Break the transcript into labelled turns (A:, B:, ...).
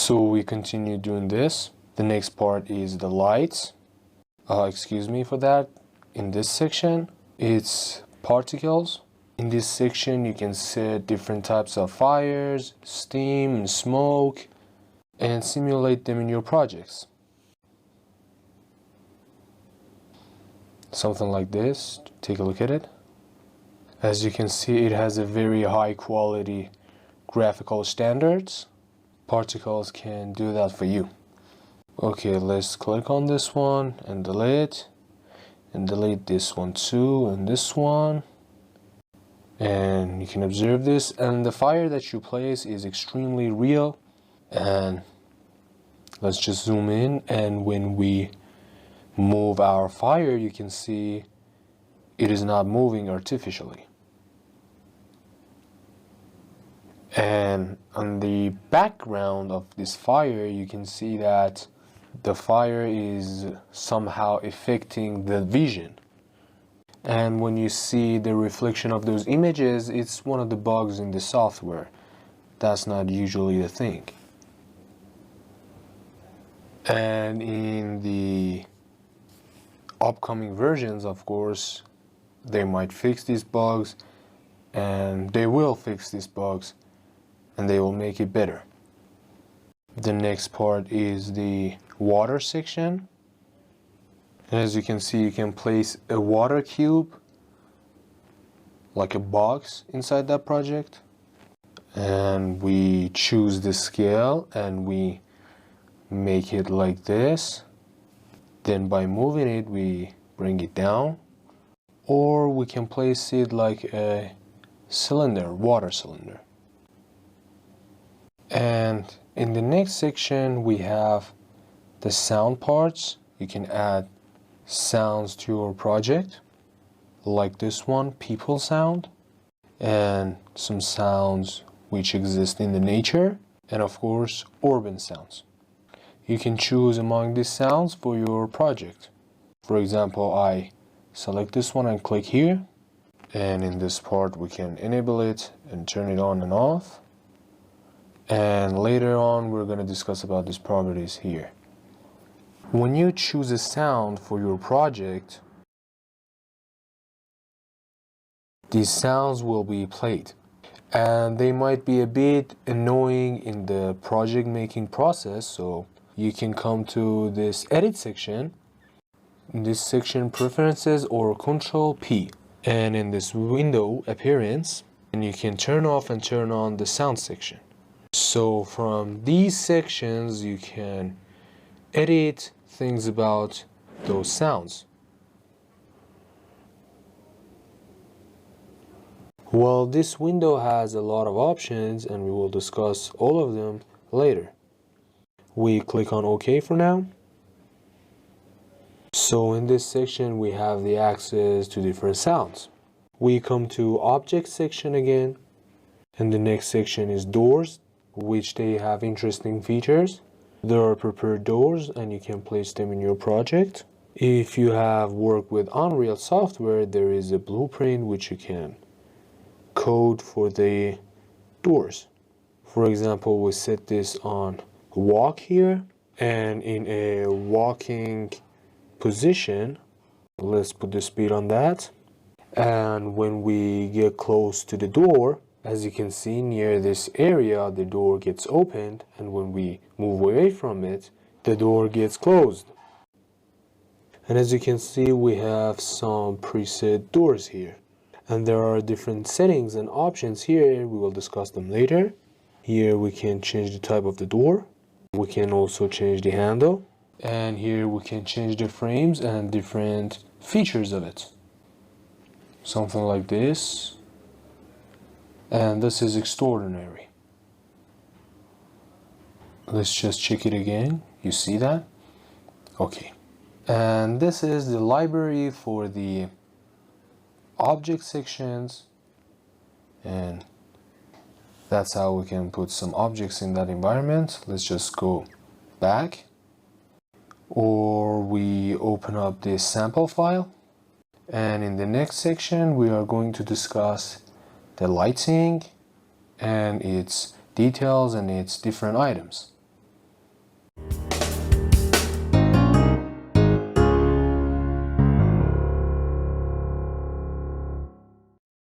A: So we continue doing this. The next part is the lights. Excuse me for that. In this section, it's particles. In this section, you can set different types of fires, steam, and smoke, and simulate them in your projects. Something like this. Take a look at it. As you can see, it has a very high quality graphical standards. Particles can do that for you. Okay, let's click on this one and delete this one too, and this one. And you can observe this, and the fire that you place is extremely real. And let's just zoom in, and when we move our fire, you can see it is not moving artificially. And on the background of this fire, you can see that the fire is somehow affecting the vision. And when you see the reflection of those images, it's one of the bugs in the software. That's not usually the thing. And in the upcoming versions, of course, they might fix these bugs, and they will fix these bugs, and they will make it better. The next part is the water section. As you can see, you can place a water cube, like a box, inside that project. And we choose the scale and we make it like this. Then by moving it, we bring it down. Or we can place it like a cylinder, water cylinder. And in the next section, we have the sound parts. You can add sounds to your project, like this one, people sound, and some sounds which exist in the nature, and of course urban sounds. You can choose among these sounds for your project. For example, I select this one and click here, and in this part we can enable it and turn it on and off. And later on we're going to discuss about these properties here. When you choose a sound for your project, these sounds will be played, and they might be a bit annoying in the project making process, so you can come to this edit section, in this section preferences or control P, and in this window appearance, and you can turn off and turn on the sound section. So from these sections you can edit things about those sounds. Well, this window has a lot of options, and we will discuss all of them later. We click on OK for now. So in this section we have the access to different sounds. We come to object section again, and the next section is doors, which they have interesting features. There are prepared doors, and you can place them in your project. If you have worked with Unreal software, there is a blueprint which you can code for the doors. For example, we set this on walk here, and in a walking position, let's put the speed on that. And when we get close to the door, as you can see near this area, the door gets opened, and when we move away from it, the door gets closed. And as you can see, we have some preset doors here. And there are different settings and options here. We will discuss them later. Here we can change the type of the door. We can also change the handle. And here we can change the frames and different features of it. Something like this. And this is extraordinary. Let's just check it again. You see that? Okay. And this is the library for the object sections, and that's how we can put some objects in that environment. Let's just go back, or we open up this sample file, and in the next section we are going to discuss the lighting and its details and its different items.